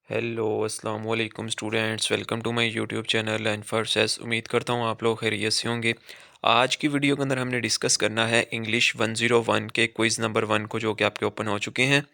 Hello अस्सलाम वालेकुम students, welcome to my YouTube channel and forces. उम्मीद करता हूँ आप लोग खैरियत से होंगे। आज की वीडियो के अंदर हमने डिस्कस करना है इंग्लिश 101 के क्विज़ नंबर 1 को, जो कि आपके ओपन हो चुके हैं।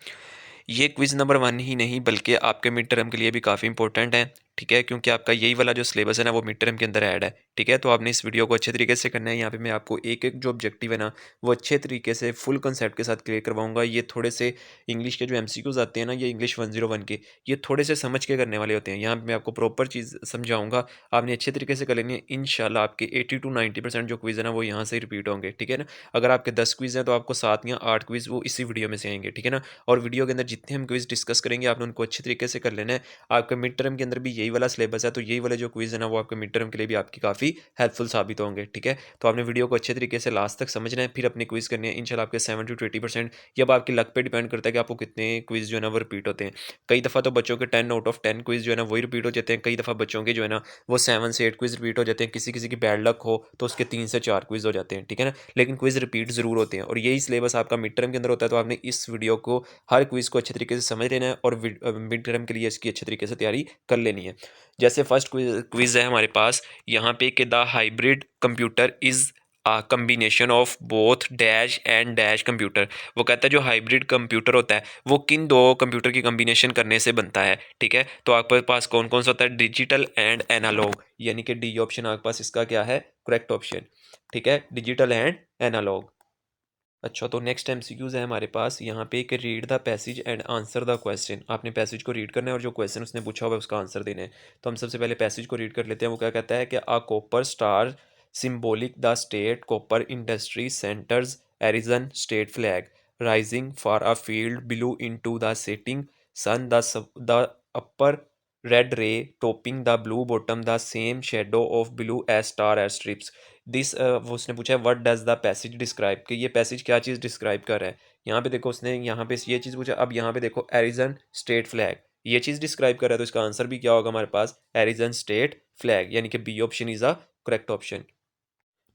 ये क्विज़ नंबर 1 ही नहीं बल्कि आपके मिड टर्म के लिए भी काफ़ी इंपॉर्टेंट है, ठीक है, क्योंकि आपका यही वाला जो सिलेबस है ना वो मिड टर्म के अंदर ऐड है, ठीक है। तो आपने इस वीडियो को अच्छे तरीके से करना है। यहाँ पे मैं आपको एक एक जो ऑब्जेक्टिव है ना वो अच्छे तरीके से फुल कंसेप्ट के साथ क्लियर करवाऊंगा। ये थोड़े से इंग्लिश के जो एमसीक्यूज आते हैं ना, ये इंग्लिश 101 के, ये थोड़े से समझ के करने वाले होते हैं। यहाँ पे मैं आपको प्रॉपर चीज़ समझाऊंगा, आपने अच्छे तरीके से कर लेनी है। इंशाल्लाह आपके 80 to 90% जो क्विज़ है ना वो यहाँ से रिपीट होंगे, ठीक है ना। अगर आपके 10 क्विज़ हैं तो आपको 7 या 8 क्विज़ वो इसी वीडियो में से आएंगे, ठीक है ना। और वीडियो के अंदर जितने हम क्विज़ डिस्कस करेंगे आपने उनको अच्छे तरीके से कर लेना है। आपका मिड टर्म के अंदर भी यही वाला सिलेबस है, तो यही वाले जो क्विज़ है ना वो आपके मिड टर्म के लिए भी आपकी काफ़ी हेल्पफुल साबित होंगे, ठीक है। तो आपने वीडियो को अच्छे तरीके से लास्ट तक समझना है, फिर अपनी क्विज़ करनी है। इंशाल्लाह आपके 70 to 80%। ये अब आपकी लक पे डिपेंड करता है कि आपको कितने क्विज़ जो है ना वो रिपीट होते हैं। कई दफ़ा तो बच्चों के 10 आउट ऑफ 10 क्विज़ जो है ना वही रिपीट हो जाते हैं। कई दफ़ा बच्चों के जो है ना वो 7 से 8 क्विज़ रिपीट हो जाते हैं। किसी किसी की बैड लक हो तो उसके 3 से 4 क्विज़ हो जाते हैं, ठीक है ना। लेकिन क्विज़ रिपीट ज़रूर होते हैं और यही सिलेबस आपका मिड टर्म के अंदर होता है। तो आपने इस वीडियो को, हर क्विज़ को अच्छे तरीके से समझ लेना है और मिड टर्म के लिए इसकी अच्छे तरीके से तैयारी कर लेनी है। जैसे फर्स्ट क्विज़ है हमारे पास यहाँ पे कि the hybrid computer is a combination of both dash and dash computer. वो कहता है जो हाइब्रिड कंप्यूटर होता है वो किन दो कंप्यूटर की कम्बिनेशन करने से बनता है, ठीक है। तो आपके पास कौन कौन सा होता है, डिजिटल एंड एनालॉग, यानी कि डी ऑप्शन आपके पास इसका क्या है, करेक्ट ऑप्शन, ठीक है, डिजिटल एंड एनालॉग। अच्छा, तो नेक्स्ट एमसीक्यूज है हमारे पास यहाँ पे कि read the passage and answer the question. आपने पैसेज को रीड करना है और जो क्वेश्चन उसने पूछा हुआ है उसका आंसर देना है। तो हम सबसे पहले पैसेज को रीड कर लेते हैं। वो क्या कहता है कि a copper star symbolic the state copper industry centres Arizona state flag rising for a field blue into the setting sun the upper red ray topping the blue bottom the same shadow of blue as star as stripes this. वो उसने पूछा है what does the passage describe, कि ये passage क्या चीज़ describe कर रहा है। यहाँ पे देखो उसने यहाँ पे ये चीज़ पूछा। अब यहाँ पे देखो एरिजन स्टेट फ्लैग ये चीज़ डिस्क्राइब कर रहा है, तो इसका आंसर भी क्या होगा हमारे पास, एरिजन स्टेट फ्लैग, यानी कि B option is a correct option.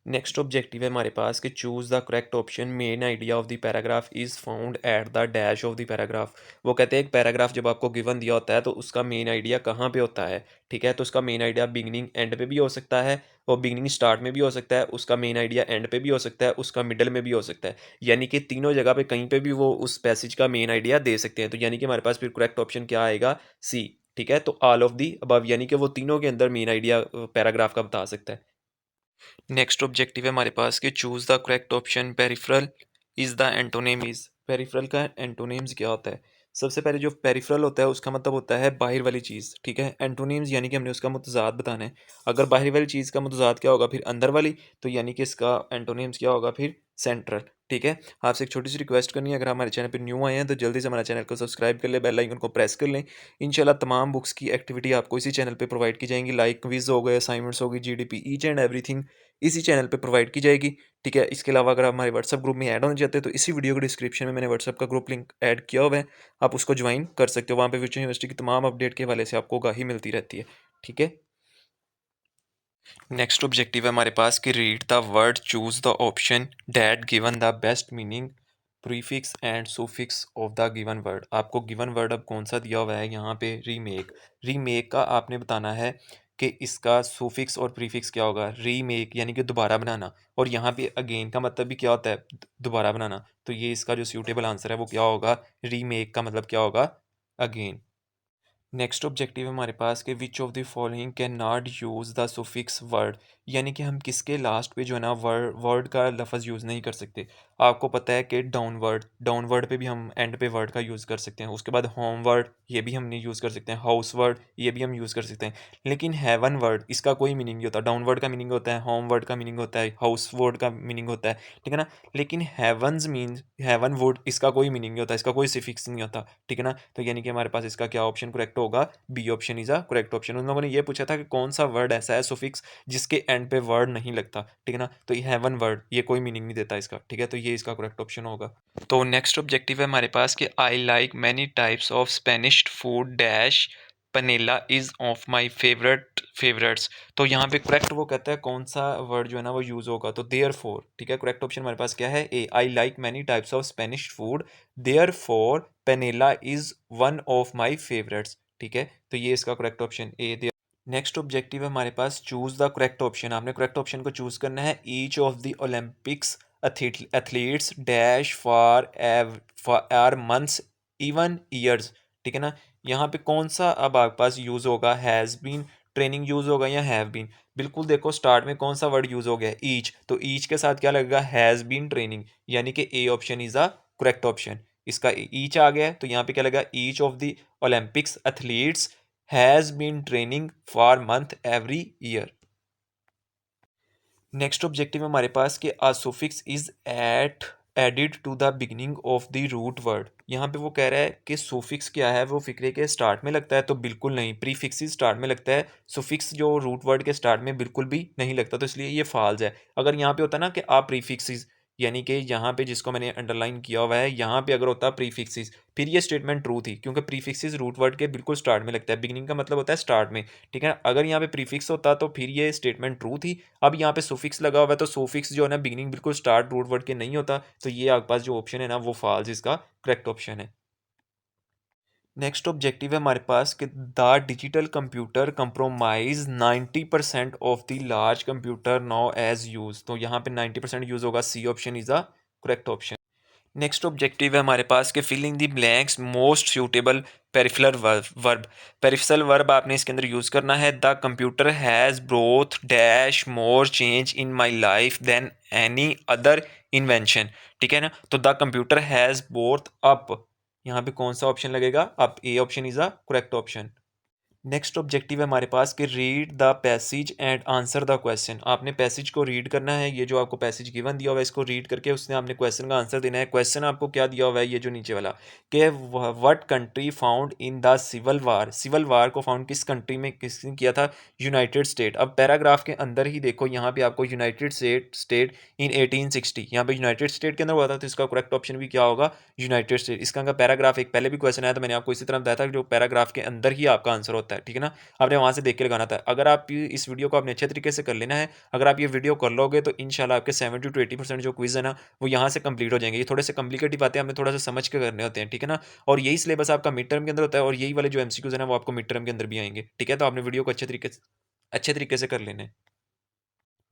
Next objective है हमारे पास कि choose the correct option main idea of the paragraph is found at the dash of the paragraph. वो कहते हैं एक पैराग्राफ जब आपको गिवन दिया होता है तो उसका मेन आइडिया कहाँ पे होता है, ठीक है। तो उसका मेन आइडिया बिगनिंग एंड पे भी हो सकता है और बिगनिंग स्टार्ट में भी हो सकता है, उसका मेन आइडिया एंड पे भी हो सकता है, उसका मिडल में भी हो सकता है। यानी कि तीनों जगह पे कहीं पे भी वो उस पैसेज का मेन आइडिया दे सकते हैं। तो यानी कि हमारे पास फिर करेक्ट ऑप्शन क्या आएगा, सी, ठीक है। तो ऑल ऑफ दी अबव, यानी कि वो तीनों के अंदर मेन आइडिया पैराग्राफ का बता सकता है। नेक्स्ट ऑब्जेक्टिव है हमारे पास कि choose the correct option peripheral is the antonym is. Peripheral का एंटोनिम्स क्या होता है। सबसे पहले जो पेरिफेरल होता है उसका मतलब होता है बाहर वाली चीज़, ठीक है। एंटोनिम्स यानी कि हमने उसका मुतजाद बताना है। अगर बाहर वाली चीज़ का मुतजाद क्या होगा, फिर अंदर वाली, तो यानी कि इसका एंटोनिम्स क्या होगा, फिर सेंट्रल, ठीक है। आपसे एक छोटी सी रिक्वेस्ट करनी है, अगर हमारे चैनल पर न्यू आए हैं तो जल्दी से हमारे चैनल को सब्सक्राइब कर ले, बेल आइकन को प्रेस कर लें। इंशाल्लाह तमाम बुक्स की एक्टिविटी आपको इसी चैनल पे प्रोवाइड की जाएंगी, लाइक क्विज हो गए, असाइनमेंट्स होगी, जीडीपी, ईच एंड एवरीथिंग इसी चैनल पे प्रोवाइड की जाएगी, ठीक है। इसके अलावा अगर आप हमारे व्हाट्सअप ग्रुप में ऐड होना चाहते हैं तो इसी वीडियो के डिस्क्रिप्शन में मैंने व्हाट्सअप का ग्रुप लिंक ऐड किया हुआ है, आप उसको ज्वाइन कर सकते हो। वहाँ पे फ्यूचर यूनिवर्सिटी की तमाम अपडेट के हवाले से आपको आगाही मिलती रहती है, ठीक है। नेक्स्ट ऑब्जेक्टिव है हमारे पास कि read the word choose the option that given the best meaning prefix and suffix of the given word. आपको गिवन वर्ड अब कौन सा दिया हुआ है यहाँ पे, रीमेक। रीमेक का आपने बताना है कि इसका सुफिक्स और प्रीफिक्स क्या होगा। रीमेक यानी कि दोबारा बनाना, और यहाँ पे अगेन का मतलब भी क्या होता है, दोबारा बनाना। तो ये इसका जो सूटेबल आंसर है वो क्या होगा, रीमेक का मतलब क्या होगा, अगेन। नेक्स्ट ऑब्जेक्टिव है हमारे पास कि which of the following can not use the suffix word, यानी कि हम किसके लास्ट पे जो है ना वर्ड का लफ्ज़ यूज़ नहीं कर सकते। आपको पता है कि डाउन वर्ड पे भी हम एंड पे वर्ड का यूज़ कर सकते हैं। उसके बाद होम वर्ड ये भी हम नहीं यूज़ कर सकते हैं, हाउस वर्ड ये भी हम यूज़ कर सकते हैं। लेकिन हेवन वर्ड इसका कोई मीनिंग नहीं होता। डाउन वर्ड का मीनिंग होता है, होम वर्ड का मीनिंग होता है, हाउस वर्ड का मीनिंग होता है, ठीक है ना। लेकिन हेवन्स मीन हेवन वर्ड इसका कोई मीनिंग नहीं होता, इसका कोई सिफिक्स नहीं होता, ठीक है ना। तो यानी कि हमारे पास इसका क्या ऑप्शन करेक्ट होगा, B option is a correct option. उन लोगों ने ये पूछा था कि कौन सा वर्ड ऐसा है सुफिक्स जिसके एंड पे वर्ड नहीं लगता, ठीक है ना। तो ये हेवन वर्ड ये कोई मीनिंग नहीं देता इसका, ठीक है। तो ये इसका करेक्ट ऑप्शन होगा। तो नेक्स्ट ऑब्जेक्टिव है हमारे पास कि I like many types of Spanish food dash paella is of my favourites. तो यहाँ पे करेक्ट वो कहता है कौन सा वर्ड जो है ना वो यूज होगा, तो देयर फोर, ठीक है। करेक्ट ऑप्शन हमारे पास क्या है, ए, I like many types of Spanish food therefore paella is one of my favourites, ठीक है, तो ये इसका करेक्ट ऑप्शन ए दिया। नेक्स्ट ऑब्जेक्टिव है हमारे पास, चूज द करेक्ट ऑप्शन। आपने करेक्ट ऑप्शन को चूज करना है। Each of the Olympics athletes dash for are months even years, ठीक है ना। यहाँ पे कौन सा अब आपके पास यूज होगा, हैज़ बीन ट्रेनिंग यूज होगा या हैव बीन। बिल्कुल देखो स्टार्ट में कौन सा वर्ड यूज हो गया, ईच, तो ईच के साथ क्या लगेगा, हैज़ बीन ट्रेनिंग, यानी कि A option is the correct option. इसका ईच आ गया है, तो यहाँ पे क्या लगेगा, each of the Olympics athletes has been training for month every year। Next objective है हमारे पास कि a suffix is at added to the beginning of the root word. यहाँ पे वो कह रहा है कि सुफिक्स क्या है, वो फिक्रे के स्टार्ट में लगता है, तो बिल्कुल नहीं, प्रीफिक्स स्टार्ट में लगता है, सुफिक्स जो रूट वर्ड के स्टार्ट में बिल्कुल भी नहीं लगता, तो इसलिए ये फॉल्स है। अगर यहाँ पे होता ना कि आ प्रीफिक्सिस, यानी कि यहाँ पे जिसको मैंने अंडरलाइन किया हुआ है, यहाँ पे अगर होता प्रीफिक्सिस, फिर ये स्टेटमेंट ट्रू थी, क्योंकि प्रीफिक्सिस रूट वर्ड के बिल्कुल स्टार्ट में लगता है, बिगनिंग का मतलब होता है स्टार्ट में, ठीक है। अगर यहाँ पे प्रीफिक्स होता तो फिर ये स्टेटमेंट ट्रू थी। अब यहाँ पे सुफिक्स लगा हुआ है, तो सुफिक्स जो है ना बिगनिंग बिल्कुल स्टार्ट रूट वर्ड के नहीं होता, तो ये आपके पास जो ऑप्शन है ना वो फॉल्स इसका करेक्ट ऑप्शन है। नेक्स्ट ऑब्जेक्टिव है हमारे पास कि the digital computer compromise 90% of the large computer now as use, तो यहाँ पे 90% यूज होगा, C option is the correct option. Next objective है हमारे पास कि filling the blanks most suitable peripheral verb. Peripheral verb आपने इसके अंदर यूज़ करना है। The computer has brought dash more change in my life than any other invention, ठीक है ना। तो the computer has both up, यहाँ पे कौन सा ऑप्शन लगेगा, up, A option is the correct option. Next objective है हमारे पास कि read the passage and answer the question. आपने पैसेज को रीड करना है, ये जो आपको पैसेज गिवन दिया हुआ है इसको रीड करके उसने आपने क्वेश्चन का आंसर देना है। क्वेश्चन आपको क्या दिया हुआ है, ये जो नीचे वाला, कि what country found in the civil war. Civil war को फाउंड किस कंट्री में किसने किया था, यूनाइटेड स्टेट। अब पैराग्राफ के अंदर ही देखो, यहाँ पे आपको यूनाइटेड स्टेट इन 1860, यहाँ पे यूनाइटेड स्टेट के अंदर हुआ था, तो इसका करेक्ट ऑप्शन भी क्या होगा, यूनाइटेड स्टेट। इसका पैराग्राफ एक पहले भी क्वेश्चन आया, तो मैंने आपको इसी तरह बताया था कि जो पैराग्राफ के अंदर ही आपका आंसर होता है, ठीक है ना। आपने वहाँ से देख के लगाना था। अगर आप इस वीडियो को आपने अच्छे तरीके से कर लेना है, अगर आप ये वीडियो कर लोगे तो इंशाल्लाह आपके 70 to 80% जो क्विज है ना वो यहाँ से कंप्लीट हो जाएंगे। ये थोड़े से कॉम्प्लिकेटेड बातें हमें थोड़ा सा समझ के करने होते हैं, ठीक है ना। और यही सिलेबस आपका मिड टर्म के अंदर होता है, और यही वाले जो एमसीक्यूज है ना वो आपको मिड टर्म के अंदर भी आएंगे, ठीक है। तो आपने वीडियो को अच्छे तरीके से कर लेने।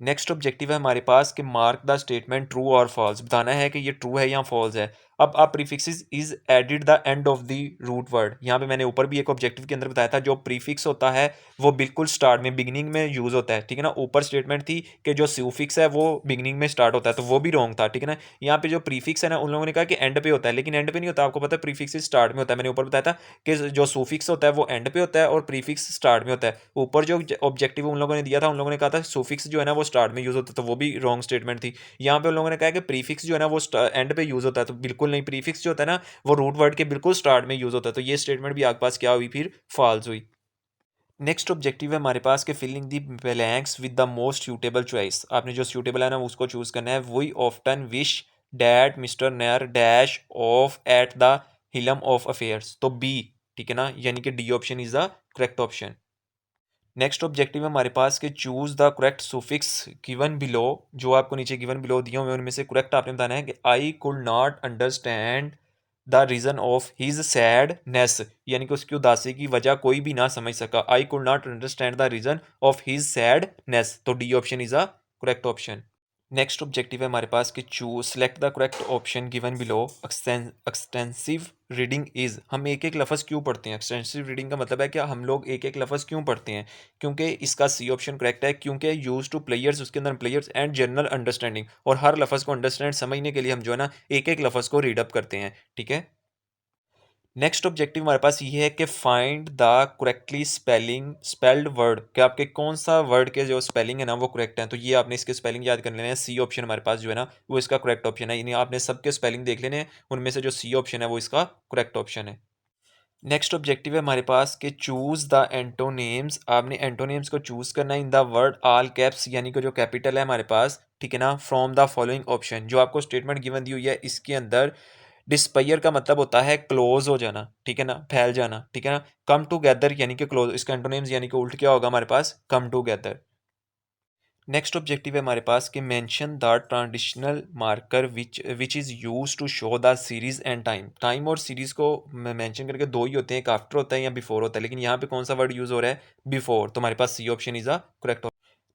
नेक्स्ट ऑब्जेक्टिव है हमारे पास कि मार्क द स्टेटमेंट ट्रू और फॉल्स, बताना है कि ये ट्रू है या फॉल्स है। अब आप prefix is added the end of the root word, यहाँ पे मैंने ऊपर भी एक ऑब्जेक्टिव के अंदर बताया था, जो प्रीफिक्स होता है वो बिल्कुल स्टार्ट में बिगिनिंग में यूज होता है, ठीक है ना। ऊपर स्टेटमेंट थी कि जो सूफिक्स है वो बिगिनिंग में स्टार्ट होता है, तो वो भी रॉन्ग था, ठीक है ना। यहाँ पे जो प्रीफिक्स है ना उन लोगों ने कहा कि एंड पे होता है, लेकिन एंड पे नहीं होता, आपको पता है प्रीफिक्स स्टार्ट में होता है। मैंने ऊपर बताया था कि जो सूफिक्स होता है वो एंड पे होता है और प्रीफिक्स स्टार्ट में होता है। ऊपर जो ऑब्जेक्टिव उन लोगों ने दिया था, उन लोगों ने कहा था सूफिक्स जो है ना वो स्टार्ट में यूज होता है, तो वो भी रॉन्ग स्टेटमेंट थी। यहाँ पे उन लोगों ने कहा कि प्रीफिक्स जो है ना वो एंड पे यूज होता है, तो बिल्कुल नहीं, प्रीफिक्स जो होता है ना वो रूट वर्ड के बिल्कुल स्टार्ट में यूज होता है, तो ये स्टेटमेंट भी आपके पास क्या हुई, फिर फॉल्स हुई। नेक्स्ट ऑब्जेक्टिव है हमारे पास कि filling the blanks with the most suitable choice. आपने जो सूटेबल है ना उसको चूज करना है। We often wish that mister Nair dash of at the helm of affairs, तो बी, ठीक है ना, यानी कि D option is the correct option. Next objective है हमारे पास कि choose the correct suffix given below. जो आपको नीचे गिवन बिलो दिए हुए उनमें से करेक्ट आपने बताना है कि I could not understand the reason of his sadness, यानी कि उसकी उदासी की वजह कोई भी ना समझ सका। I could not understand the reason of his sadness, तो D option is a correct option. Next objective है हमारे पास कि choose select the correct option given below. Extensive reading is, हम एक एक लफ्ज़ क्यों पढ़ते हैं, एक्सटेंसिव रीडिंग का मतलब है कि हम लोग एक एक लफ्ज़ क्यों पढ़ते हैं, क्योंकि इसका सी ऑप्शन करेक्ट है, क्योंकि यूज टू प्लेयर्स, उसके अंदर प्लेयर्स एंड जनरल अंडरस्टैंडिंग, और हर लफ्ज़ को अंडरस्टैंड समझने के लिए हम जो है ना एक एक लफ्ज़ को रीड अप करते हैं, ठीक है। नेक्स्ट ऑब्जेक्टिव हमारे पास ये है कि find the correctly spelled word, कि आपके कौन सा वर्ड के जो स्पेलिंग है ना वो करेक्ट है, तो ये आपने इसके स्पेलिंग याद कर लेने हैं। सी ऑप्शन हमारे पास जो है ना वो इसका करेक्ट ऑप्शन है, यानी आपने सबके स्पेलिंग देख लेने हैं, उनमें से जो सी ऑप्शन है वो इसका करेक्ट ऑप्शन है। नेक्स्ट ऑब्जेक्टिव है हमारे पास कि चूज द एंटोनेम्स। आपने एंटोनेम्स को चूज करना है in the word all caps, यानी कि जो कैपिटल है हमारे पास, ठीक है ना, फ्रॉम द फॉलोइंग ऑप्शन। जो आपको स्टेटमेंट गिवन दी हुई है इसके अंदर डिस्पायर का मतलब होता है क्लोज हो जाना, ठीक है ना, फैल जाना, ठीक है ना। कम टूगेदर यानी कि क्लोज, इसका एंटोनिम्स यानी कि उल्ट क्या होगा हमारे पास, कम टूगेदर। नेक्स्ट ऑब्जेक्टिव है हमारे पास कि mention the transitional marker which is use to show the series and time. Time और सीरीज को मेंशन करके दो ही होते हैं, एक आफ्टर होता है या बिफोर होता है, लेकिन यहाँ पे कौन सा वर्ड यूज हो रहा है, बिफोर। तो हमारे पास C option is a correct.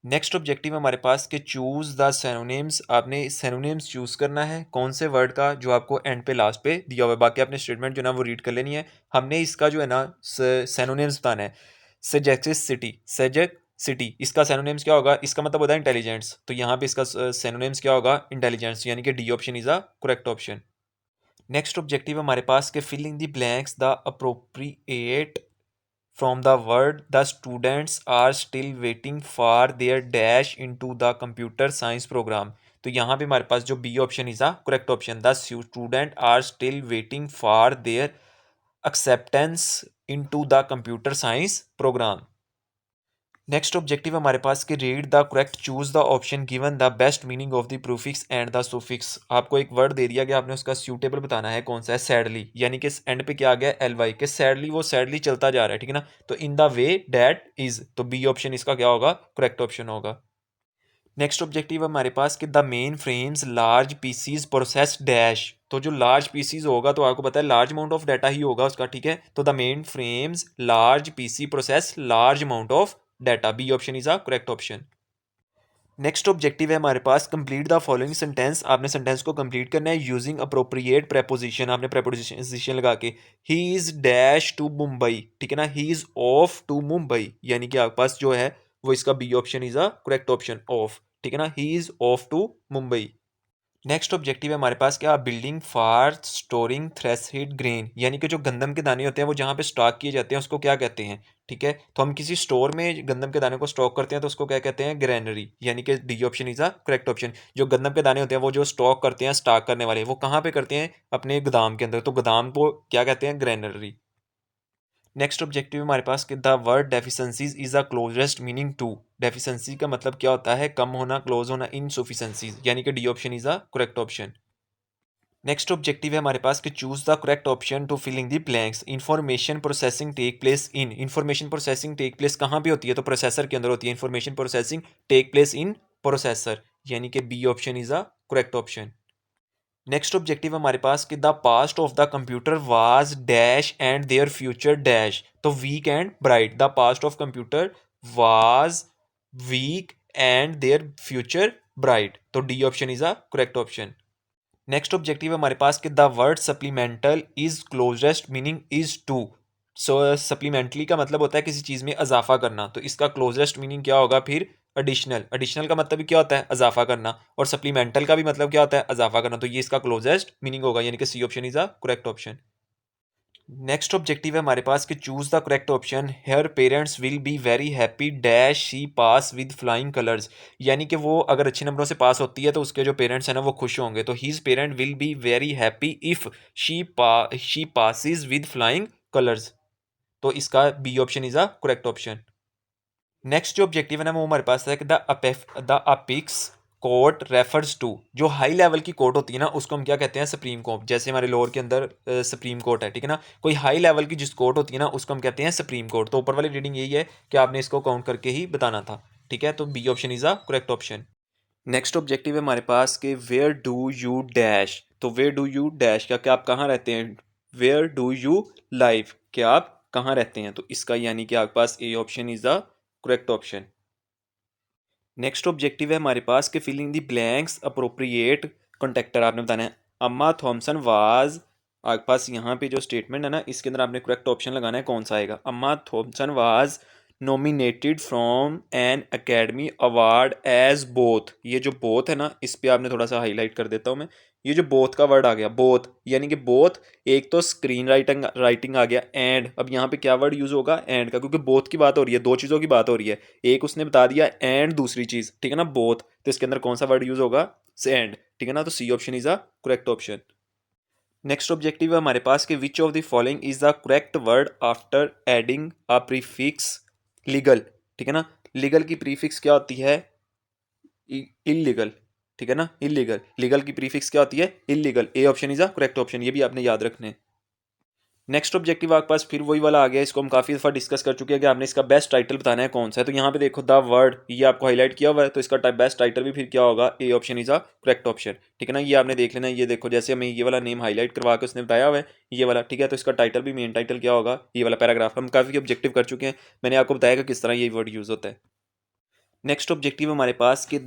Next objective हमारे पास कि चूज द सैनोनिम्स। आपने सैनोनिम्स चूज करना है कौन से वर्ड का जो आपको एंड पे लास्ट पे दिया हुआ है। बाकी आपने स्टेटमेंट जो ना वो रीड कर लेनी है। हमने इसका जो है ना सैनोनिम्स बताना है। सजेक्सिस सिटी, सजेक सिटी, इसका सैनोनिम्स क्या होगा, इसका मतलब होता है इंटेलिजेंस। तो यहाँ पे इसका सैनोनिम्स क्या होगा, इंटेलिजेंस, यानी कि D option is a correct option. Next objective हमारे पास के filling the blanks the appropriate from the word the students are still waiting for their dash into the computer science program. तो यहाँ पे हमारे पास जो B option is a correct option, the student are still waiting for their acceptance into the computer science program। Next objective हमारे पास कि read the correct choose the option given the best meaning of the prefix and the suffix. आपको एक word दे दिया गया, आपने उसका suitable बताना है कौन सा है, सैडली, यानी कि एंड पे क्या आ गया, एल वाई, के सैडली वो सैडली चलता जा रहा है, ठीक है ना। तो in the way that is, तो बी ऑप्शन इसका क्या होगा, करेक्ट ऑप्शन होगा। नेक्स्ट ऑब्जेक्टिव हमारे पास कि the mainframes large pieces process dash. तो जो लार्ज पीसीज होगा तो आपको पता है लार्ज अमाउंट ऑफ डाटा ही होगा उसका, ठीक है। तो the mainframes large piece process large amount of data, B option is a correct option. Next objective है हमारे पास कंप्लीट द फॉलोइंग सेंटेंस। आपने सेंटेंस को कंप्लीट करना है यूजिंग अप्रोप्रिएट प्रेपोजिशन। आपने प्रेपोजिशन लगा के, he is dash to Mumbai, ठीक है ना, he is off to Mumbai, यानी कि आपके पास जो है वो इसका B option is a correct option, off, ठीक है ना, he is off to Mumbai. Next objective है हमारे पास क्या, बिल्डिंग फॉर स्टोरिंग थ्रेशेड ग्रेन, यानी कि जो गंदम के दाने होते हैं वो जहाँ पे स्टॉक किए जाते हैं उसको क्या कहते हैं, ठीक है। तो हम किसी स्टोर में गंदम के दाने को स्टॉक करते हैं तो उसको क्या कहते हैं, ग्रेनरी, यानी कि D option is a correct option. जो गंदम के दाने होते हैं वो जो स्टॉक करते हैं, स्टॉक करने वाले, वो कहाँ पे करते हैं, अपने गोदाम के अंदर, तो गोदाम को क्या कहते हैं, ग्रेनरी। नेक्स्ट ऑब्जेक्टिव हमारे पास कि the word deficiencies is a closest meaning to. Deficiency का मतलब क्या होता है, कम होना, क्लोज होना, इनसफिशिएंसीज, यानी कि D option is a correct option. Next objective है हमारे पास कि choose the correct option to filling the blanks. Information processing take place in, information processing take place कहाँ पे होती है, तो प्रोसेसर के अंदर होती है। Information processing take place in processor, यानी कि B option is a correct option. Next objective हमारे पास कि the past of the computer was dash and their future dash. तो weak and bright, the past of computer was weak and their future bright, तो D option is a correct option. Next objective है हमारे पास कि the word supplemental is closest meaning is to. सो सप्लीमेंटली का मतलब होता है किसी चीज़ में इजाफा करना, तो इसका क्लोजेस्ट मीनिंग क्या होगा फिर, एडिशनल। एडिशनल का मतलब भी क्या होता है, इजाफा करना, और सप्लीमेंटल का भी मतलब क्या होता है, इजाफा करना, तो ये इसका क्लोजेस्ट मीनिंग होगा, यानी कि C option is a correct option. Next objective है हमारे पास कि choose the correct option, her parents will be very happy dash she pass with flying colours, यानी कि वो अगर अच्छे नंबरों से पास होती है तो उसके जो पेरेंट्स हैं ना वो खुश होंगे, तो his parent will be very happy if she passes with flying colours, तो इसका B option is a correct option. Next जो ऑब्जेक्टिव है ना वो हमारे पास है कि the apex court refers to. जो हाई लेवल की कोर्ट होती है ना उसको हम क्या कहते हैं, सुप्रीम कोर्ट। जैसे हमारे लोअर के अंदर सुप्रीम कोर्ट है, ठीक है ना, कोई हाई लेवल की जिस कोर्ट होती है ना उसको हम कहते हैं सुप्रीम कोर्ट। तो ऊपर वाली रीडिंग यही है कि आपने इसको काउंट करके ही बताना था, ठीक है, तो B option is a correct option. Next objective है हमारे पास कि वेयर डू यू डैश। तो वेयर डू यू डैश का, क्या आप कहाँ रहते हैं, वेयर डू यू लाइव, क्या आप कहाँ रहते हैं, तो इसका यानी कि आपके पास A option is the correct option. Next objective है हमारे पास कि filling the blanks appropriate connector. आपने बताना है अम्मा थॉमसन वाज। आपके पास यहाँ पे जो स्टेटमेंट है ना इसके अंदर आपने करेक्ट ऑप्शन लगाना है, कौन सा आएगा, Emma Thompson was nominated from an academy award as both. ये जो बोथ है ना इस पे आपने थोड़ा सा हाईलाइट कर देता हूँ मैं। ये जो बोथ का वर्ड आ गया, बोथ यानी कि बोथ, एक तो स्क्रीन राइटिंग राइटिंग आ गया, एंड अब यहाँ पे क्या वर्ड यूज होगा, एंड का, क्योंकि बोथ की बात हो रही है, दो चीज़ों की बात हो रही है। एक उसने बता दिया एंड दूसरी चीज़, ठीक है ना, बोथ, तो इसके अंदर कौन सा वर्ड यूज होगा, एंड, ठीक है ना, तो C option is a correct option. Next objective है हमारे पास कि which of the following is the correct word after adding a prefix legal, ठीक है ना। लीगल की प्रीफिक्स क्या होती है, इलीगल, ठीक है ना, इलीगल। लीगल की प्रीफिक्स क्या होती है, illegal. A option is a correct option, ये भी आपने याद रखने। नेक्स्ट ऑब्जेक्टिव आपके पास फिर वही वाला आ गया, इसको हम काफ़ी दफ़ा डिस्कस कर चुके हैं कि आपने इसका बेस्ट टाइटल बताना है कौन सा है। तो यहाँ पे देखो द वर्ड, ये आपको हाईलाइट किया हुआ है, तो इसका बेस्ट टाइटल भी फिर क्या होगा, A option is a correct option, ठीक है ना। ये आपने देख लेना, ये देखो जैसे हमें ये वाला नेम हाईलाइट करवा के उसने बताया हुआ है ये वाला, ठीक है। तो इसका टाइटल भी, मेन टाइटल क्या होगा, ये वाला पैराग्राफ। हम काफ़ी ऑब्जेक्टिव कर चुके हैं, मैंने आपको बताया कि किस तरह ये वर्ड यूज़ होता है। नेक्स्ट ऑब्जेक्टिव हमारे पास कि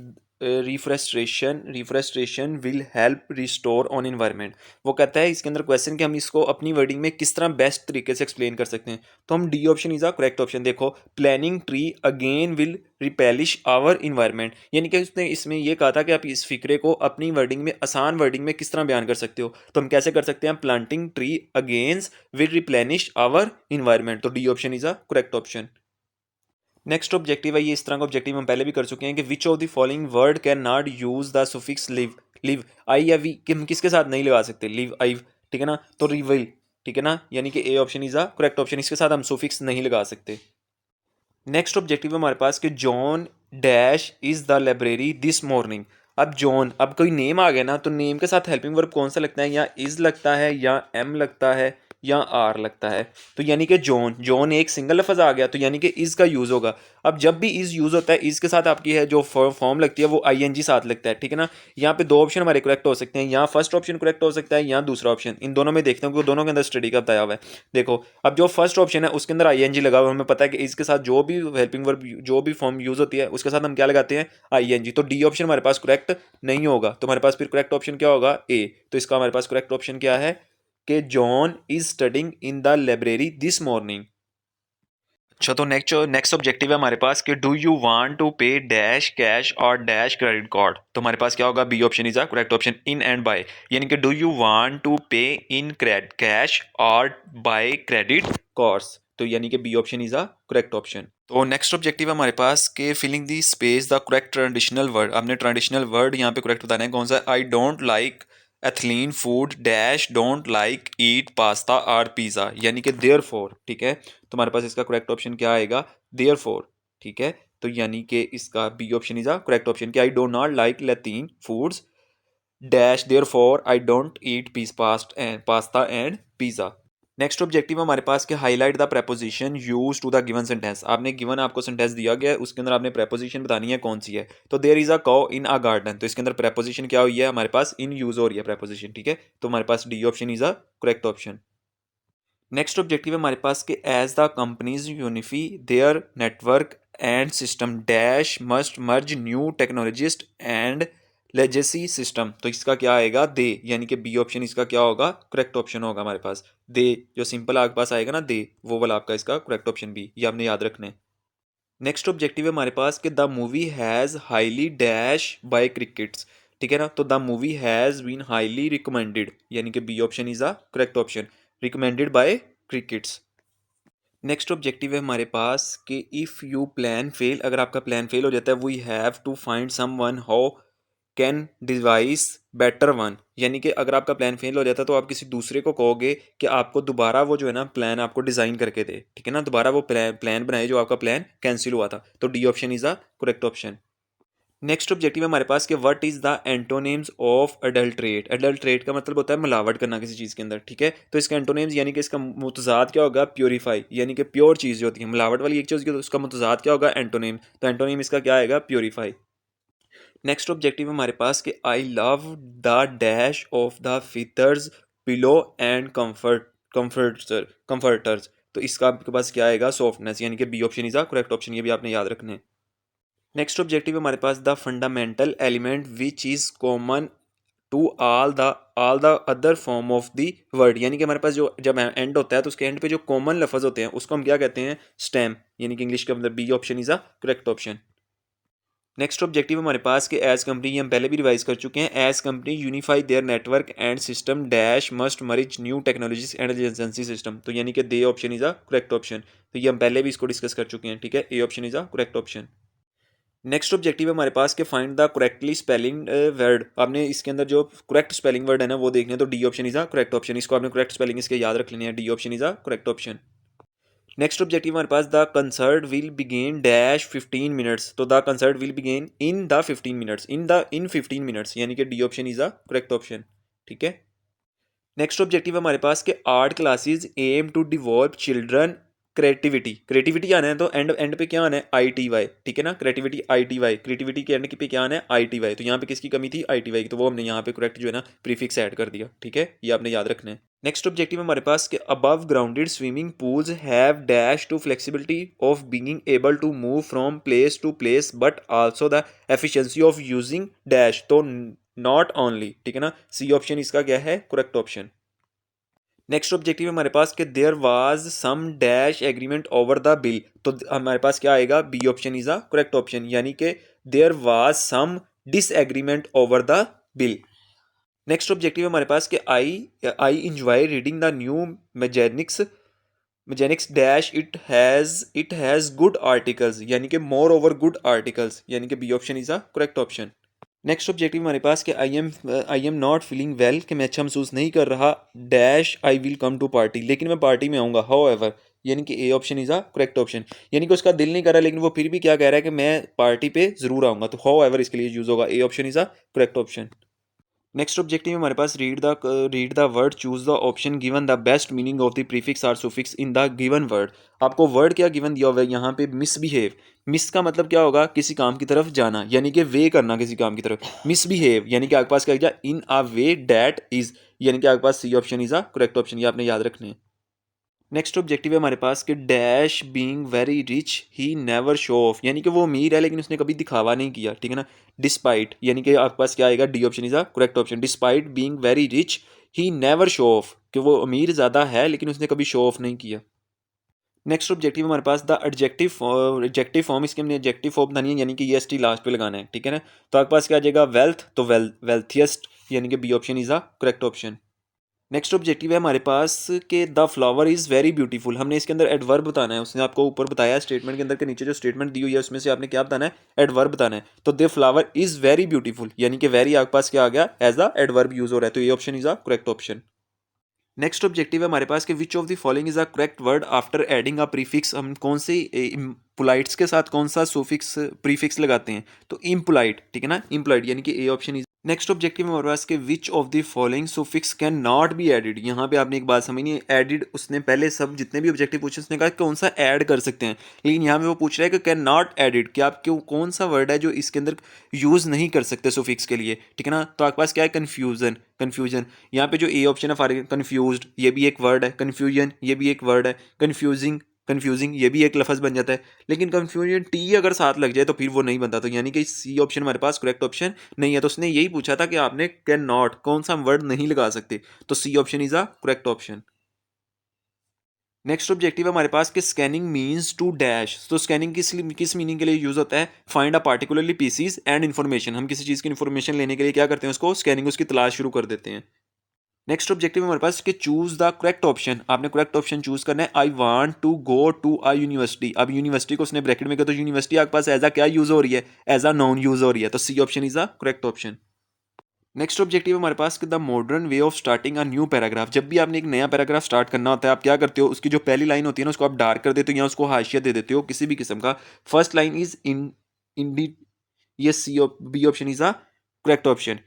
reforestation will help restore on environment. वो कहता है इसके अंदर क्वेश्चन कि हम इसको अपनी वर्डिंग में किस तरह बेस्ट तरीके से एक्सप्लेन कर सकते हैं। तो हम D option is a correct option. देखो, planning tree again will replenish our environment, यानी कि उसने इसमें ये कहा था कि आप इस फिक्रे को अपनी वर्डिंग में, आसान वर्डिंग में किस तरह बयान कर सकते हो। तो हम कैसे कर सकते हैं, planting tree against will replenish our environment. तो D option is a correct option. Next objective है, ये इस तरह का ऑब्जेक्टिव हम पहले भी कर चुके हैं कि which of the following word can not use the suffix live. Live, I या वी, कि हम किसके साथ नहीं लगा सकते, लिव आई, ठीक है ना। तो रिविल, ठीक है ना, यानी कि A option is a correct option, इसके साथ हम सुफिक्स नहीं लगा सकते। नेक्स्ट ऑब्जेक्टिव है हमारे पास कि John dash is the library this morning. अब जॉन, अब कोई नेम आ गया ना, तो नेम के साथ हेल्पिंग वर्ब कौन सा लगता है, या इज लगता है, या एम लगता है, या आर लगता है। तो यानी कि जॉन, जॉन एक सिंगल लफज आ गया, तो यानी कि इज का यूज होगा। अब जब भी इज यूज होता है, इज के साथ आपकी है जो फॉर्म लगती है वो आई एन जी साथ लगता है, ठीक है ना। यहाँ पे दो ऑप्शन हमारे करेक्ट हो सकते हैं, या फर्स्ट ऑप्शन करेक्ट हो सकता है या दूसरा ऑप्शन। इन दोनों में देखते हैं क्योंकि दोनों के अंदर स्टडी का बताया हुआ है। देखो, अब जो फर्स्ट ऑप्शन है उसके अंदर आई एन जी लगा हुआ है, हमें पता है कि इसके साथ जो भी हेल्पिंग वर्ब, जो भी फॉर्म यूज होती है उसके साथ हम क्या लगाते हैं, आई एन जी। तो डी ऑप्शन हमारे पास करेक्ट नहीं होगा, तो हमारे पास फिर करेक्ट ऑप्शन क्या होगा, ए। तो इसका हमारे पास करेक्ट ऑप्शन क्या है कि John is studying in the library this morning. अच्छा, तो नेक्स्ट नेक्स्ट ऑब्जेक्टिव है हमारे पास कि do you want to pay dash cash और डैश क्रेडिट कार्ड। तो हमारे पास क्या होगा, B option is a correct option, in and by, यानी कि do you want to pay in cred cash और बाय क्रेडिट कार्ड्स। तो यानी कि B option is a correct option. तो नेक्स्ट ऑब्जेक्टिव है हमारे पास कि filling the space the correct traditional word. आपने ट्रेडिशनल वर्ड यहाँ पे करेक्ट बताना है कौन सा है। I don't like Italian food dash don't like eat pasta और पिज़्ज़ा, यानी कि देयर फोर, ठीक है। तो हमारे पास इसका करेक्ट ऑप्शन क्या आएगा, देयर फोर, ठीक है। तो यानी कि इसका B option is a correct option कि I do not like Latin foods dash therefore I don't eat piece pasta and pizza. Next objective हमारे पास कि highlight the preposition use to the given sentence. आपने given आपको sentence दिया गया है, उसके अंदर आपने प्रेपोजिशन बतानी है कौन सी है। तो there is a cow in a garden, तो इसके अंदर प्रेपोजिशन क्या हुई है हमारे पास, इन यूज हो रही है प्रेपोजिशन, ठीक है। तो हमारे पास D option is a correct option. Next objective है हमारे पास कि as the companies unify their network and system dash must merge new technologist and legacy system. तो इसका क्या आएगा, दे, यानी कि बी ऑप्शन इसका क्या होगा, करेक्ट ऑप्शन होगा हमारे पास। दे, जो सिंपल आपके पास आएगा ना दे, वो वाला आपका इसका करेक्ट ऑप्शन बी, ये आपने याद रखना है। नेक्स्ट ऑब्जेक्टिव है हमारे पास कि the movie has highly dash by critics, ठीक है ना। तो the movie has been highly recommended, यानी कि B option is a correct option, recommended by critics. Next objective है हमारे पास कि इफ़ यू प्लान फेल, अगर आपका प्लान फेल हो जाता है, we have to find someone how can devise better one, यानी कि अगर आपका प्लान फेल हो जाता है तो आप किसी दूसरे को कहोगे कि आपको दोबारा वो जो है ना प्लान आपको डिज़ाइन करके दे, ठीक है ना, दोबारा वो प्लान बनाए जो आपका प्लान कैंसिल हुआ था। तो D option is a correct option. Next objective है हमारे पास कि what is the antonyms of adulterate. Adulterate का मतलब होता है मिलावट करना किसी चीज़ के अंदर, ठीक है। तो इसका एंटोनिम्स यानी कि इसका मुतजाद क्या होगा, प्योरीफाई, यानी कि प्योर चीज़ जो होती है, मिलावट वाली एक चीज़ की, तो उसका मुतजाद क्या होगा, एंटोनिम। तो एंटोनिम इसका क्या आएगा, प्योरीफाई। नेक्स्ट ऑब्जेक्टिव है हमारे पास कि I love the dash of the feathers pillow and comforters. तो इसका आपके पास क्या आएगा, सॉफ्टनेस, यानी कि B option is a correct option, ये भी आपने याद रखने हैं। नेक्स्ट ऑब्जेक्टिव हमारे पास the fundamental element which is common to all the other form of the word, यानी कि हमारे पास जो जब एंड होता है तो उसके एंड पे जो कॉमन लफज होते हैं उसको हम क्या कहते हैं, स्टेम, यानी कि इंग्लिश के अंदर B option is a correct option. Next objective हमारे पास कि एज कंपनी, हम पहले भी रिवाइज कर चुके हैं, as company unify their network and system dash must merge new technologies and agency system. तो यानी कि D option is a correct option, तो ये हम पहले भी इसको डिस्कस कर चुके हैं, ठीक है। ए option is a correct option. Next objective है हमारे पास कि find the correctly spelling word. आपने इसके अंदर जो करेक्ट स्पेलिंग वर्ड है ना वो देखने हैं, तो D option is a correct option, इसको आपने करेक्ट स्पेलिंग इसके याद रख लेने हैं, D option is a correct option. Next objective हमारे पास the concert will begin dash 15 minutes. तो the concert will begin in the 15 minutes, in 15 minutes, यानी कि D option is a correct option, ठीक है। नेक्स्ट ऑब्जेक्टिव है हमारे पास कि art classes aim to develop children creativity. Creativity आना है तो एंड पे क्या आना है ITY, ठीक है ना। क्रिएटिविटी ITY, क्रिएटिविटी के एंड पे क्या आना है ITY। तो यहाँ पे किसकी कमी थी ITY की, तो वो हमने यहाँ पे करेक्ट जो है ना प्रीफिक्स ऐड कर दिया, ठीक है, ये आपने याद रखना है। नेक्स्ट ऑब्जेक्टिव हमारे पास कि above grounded swimming pools have dash to flexibility of being able to move from place to place but also the efficiency of using dash, तो नॉट ओनली, ठीक है ना। सी ऑप्शन इसका क्या है करेक्ट ऑप्शन। नेक्स्ट ऑब्जेक्टिव हमारे पास कि there was some dash agreement over the bill, तो हमारे पास क्या आएगा B option is a correct option, यानी कि there was some disagreement over the bill. Next objective हमारे पास कि I enjoy reading the new mechanics dash it has good articles, यानी कि मोर ओवर गुड आर्टिकल्स, यानी कि B option is a correct option. Next objective हमारे पास कि I am not feeling well, कि मैं अच्छा महसूस नहीं कर रहा, dash I will come to party, लेकिन मैं पार्टी में आऊँगा, हाउ एवर, यानी कि A option is a correct option, यानी कि उसका दिल नहीं कर रहा लेकिन वो फिर भी क्या कह रहा है कि मैं पार्टी पे जरूर आऊँगा, तो हाउ एवर इसके लिए यूज होगा, A option is a correct option. Next objective हमारे पास read the word choose the option given the best meaning of the prefix or suffix in the given word. आपको वर्ड क्या given दिया हुआ है यहाँ पे, मिसबिहेव। मिस का मतलब क्या होगा, किसी काम की तरफ जाना, यानी कि वे करना किसी काम की तरफ। मिसबिहेव यानी कि आपके पास क्या इन अ वे डैट इज, यानी कि आपके पास C option is a correct option, ये आपने याद रखने हैं। नेक्स्ट ऑब्जेक्टिव है हमारे पास कि dash being very rich he never show off, यानी कि वो अमीर है लेकिन उसने कभी दिखावा नहीं किया, ठीक है ना। डिस्पाइट, यानी कि आपके पास क्या आएगा D option is a correct option, despite being very rich he never show off, कि वो अमीर ज़्यादा है लेकिन उसने कभी शो ऑफ नहीं किया। नेक्स्ट ऑब्जेक्टिव हमारे पास द एडजेक्टिव फॉर्म, इसके हमने एडजेक्टिव फॉर्म बनानी है, यानी कि ये एस लास्ट पे लगाना है, ठीक है ना। तो आपके पास क्या आ जाएगा वेल्थ, तो वेल्थियस्ट, यानी कि B option is a correct option. Next objective है हमारे पास कि the flower is very beautiful, हमने इसके अंदर एडवर्ब बताना है, उसने आपको ऊपर बताया है स्टेटमेंट के अंदर के नीचे जो स्टेटमेंट दी हुई है उसमें से आपने क्या बताना है एडवर्ब बताना है, तो the flower is very beautiful, यानी कि वेरी आपके पास क्या आ गया एज द एडवर्ब यूज हो रहा है, तो ये option is a correct option. Next objective है हमारे पास कि which of the following is a correct word after adding a prefix, हम कौन से पोलाइट्स के साथ कौन सा सुफिक्स प्रीफिक्स लगाते हैं, तो इम्पोलाइट, ठीक है ना, इम्पोलाइट, यानी कि ए ऑप्शन। नेक्स्ट ऑब्जेक्टिव में हमारे पास के which of the following suffix can not be added, यहाँ पे आपने एक बात समझनी, एडिड उसने पहले सब जितने भी ऑब्जेक्टिव पूछे उसने कहा कौन सा ऐड कर सकते हैं, लेकिन यहाँ पे वो पूछ रहा है कि कैन नॉट एडिड, कि आप क्यों कौन सा वर्ड है जो इसके अंदर यूज़ नहीं कर सकते सुफिक्स के लिए, ठीक है ना। तो आपके पास क्या है कन्फ्यूजन, कन्फ्यूजन, यहाँ पे जो ए ऑप्शन है फॉर कन्फ्यूज्ड, ये भी एक वर्ड है, कन्फ्यूजन ये भी एक वर्ड है, कन्फ्यूजिंग कन्फ्यूजिंग ये भी एक लफज बन जाता है, लेकिन कन्फ्यूजन टी अगर साथ लग जाए तो फिर वो नहीं बनता, तो यानी कि सी ऑप्शन हमारे पास करेक्ट ऑप्शन नहीं है। तो उसने यही पूछा था कि आपने कैन नॉट कौन सा वर्ड नहीं लगा सकते, तो C option is a correct option. Next objective है हमारे पास कि स्कैनिंग मीन्स टू डैश, तो स्कैनिंग किस मीनिंग के लिए यूज होता है, find a particularly pieces and information, हम किसी चीज़ की इन्फॉर्मेशन लेने के लिए क्या करते हैं उसको स्कैनिंग उसकी तलाश शुरू कर देते हैं। नेक्स्ट ऑब्जेक्टिव हमारे पास कि चूज द करेक्ट ऑप्शन, आपने करेक्ट ऑप्शन चूज करना है, I want to go to a university, अब यूनिवर्सिटी को उसने ब्रैकेट में किया तो यूनिवर्सिटी आपके पास एज अ क्या यूज हो रही है, एज अ नाउन यूज हो रही है, तो C option is a correct option. Next objective हमारे पास कि the modern way of starting a new paragraph, जब भी आपने एक नया पैराग्राफ स्टार्ट करना होता है आप क्या करते हो, उसकी जो पहली लाइन होती है ना उसको आप डार्क कर देते हो या उसको हाशिया दे देते हो किसी भी किस्म का। फर्स्ट लाइन इज इन ये C B option is a correct option.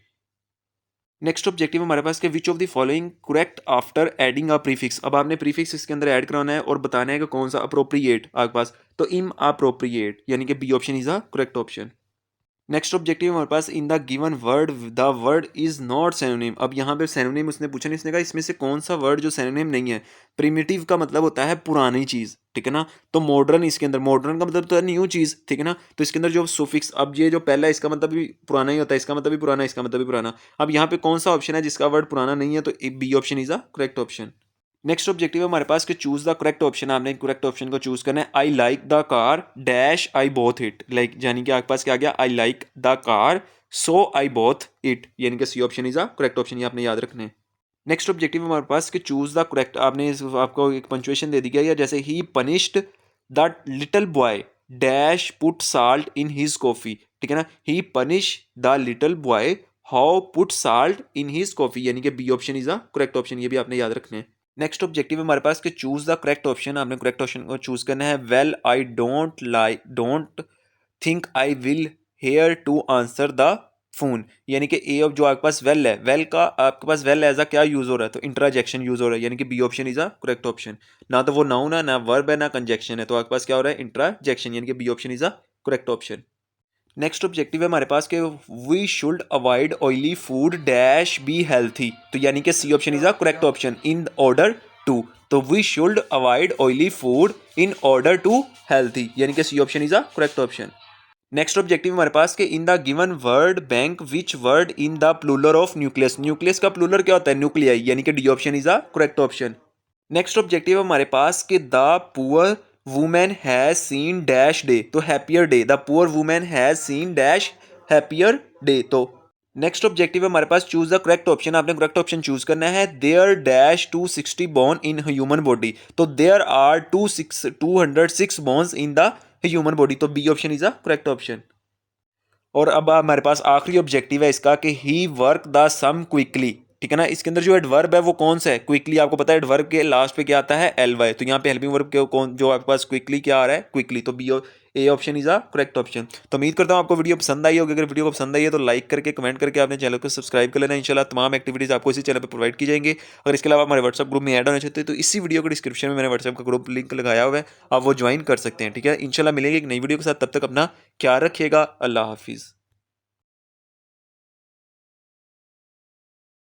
Next objective हमारे पास के which of the following correct after adding a prefix, अब आपने प्रीफिक्स इसके अंदर ऐड कराना है और बताना है कि कौन सा अप्रोप्रिएट आपके पास, तो इम अप्रोप्रिएट, यानी कि B option is a correct option. Next objective हमारे पास in the given word the word is not synonym, अब यहाँ पे सिनोनिम उसने पूछा नहीं, इसने कहा इसमें से कौन सा वर्ड जो सिनोनिम नहीं है। प्रिमिटिव का मतलब होता है पुरानी चीज़, ठीक है ना, तो मॉडर्न इसके अंदर मॉडर्न का मतलब तो है न्यू चीज़, ठीक है ना, तो इसके अंदर जो सुफिक्स, अब ये जो पहला है इसका मतलब भी पुराना ही होता है, इसका मतलब भी पुराना, इसका मतलब भी पुराना, अब यहाँ पे कौन सा ऑप्शन है जिसका वर्ड पुराना नहीं है, तो B option is a correct option. Next objective है हमारे पास कि चूज द करेक्ट ऑप्शन, आपने करेक्ट ऑप्शन को चूज करना है, I like the car dash I bought it, like यानी कि आपके पास क्या आ गया I like the car so I bought it, यानी कि C option is a correct option, ये आपने याद रखना है। नेक्स्ट ऑब्जेक्टिव हमारे पास कि चूज द करेक्ट, आपने आपको एक पंचुएशन दे दी गया, या जैसे he punished the little boy dash put salt in his coffee, ठीक है ना, he punish the little boy how put salt in his coffee, यानी कि B option is a correct option, ये भी आपने याद रखना है। नेक्स्ट ऑब्जेक्टिव हमारे पास कि चूज द करेक्ट ऑप्शन, आपने करेक्ट ऑप्शन को चूज करना है, well I don't think I will hear to answer the phone, यानी कि ए ऑफ जो आपके पास वेल है, वेल का आपके पास वेल एज अ क्या यूज हो रहा है, तो इंट्राजेक्शन यूज हो रहा है, यानी कि B option is a correct option. ना तो वो नाउन है, ना वर्ब है, ना कंजेक्शन है, तो आपके पास क्या हो रहा है, इंट्राजेक्शन, यानी कि B option is a correct option. Next objective है हमारे पास कि we should avoid oily food dash be healthy, तो यानी कि C option is a correct option in order to, तो we should avoid oily food in order to healthy, यानी कि C option is a correct option. Next objective हमारे पास कि in the given word bank which word in the plural of nucleus, nucleus का plural क्या होता है, nuclei, यानी कि D option is a correct option. Next objective हमारे पास कि the poor women has seen dash day, तो happier day, the poor women has seen dash happier day. तो नेक्स्ट ऑब्जेक्टिव हमारे पास चूज द करेक्ट ऑप्शन, आपने correct option choose करना है। There dash 260 bone in human body, तो there are 206 bones in the human body, तो B option is a correct option. और अब हमारे पास आखिरी ऑब्जेक्टिव है इसका कि he work the sum quickly, ठीक है ना। इसके अंदर जो एडवर्ब है वो कौन सा है, क्विकली, आपको पता है एडवर्ब के लास्ट पे क्या आता है, एल वाई, तो यहाँ पे हेल्पिंग वर्ब के कौन जो आपके पास क्विकली क्या आ रहा है, क्विकली, तो B A option is a correct option. तो उम्मीद करता हूँ आपको वीडियो पसंद आई होगी, अगर वीडियो को पसंद आई है तो लाइक करके कमेंट करके आपने चैनल को सब्सक्राइब कर लेना। इंशाल्लाह तमाम एक्टिविटीज़ आपको इसी चैनल पर प्रोवाइड की जाएंगी। अगर इसके अलावा हमारे व्हाट्सअप ग्रुप में ऐड होना चाहते हैं तो इसी वीडियो के डिस्क्रिप्शन में मैंने व्हाट्सअप का ग्रुप लिंक लगाया हुआ है, आप वो ज्वाइन कर सकते हैं, ठीक है। इंशाल्लाह मिलेंगे एक नई वीडियो के साथ, तब तक अपना ख्याल रखिएगा, अल्लाह हाफिज़।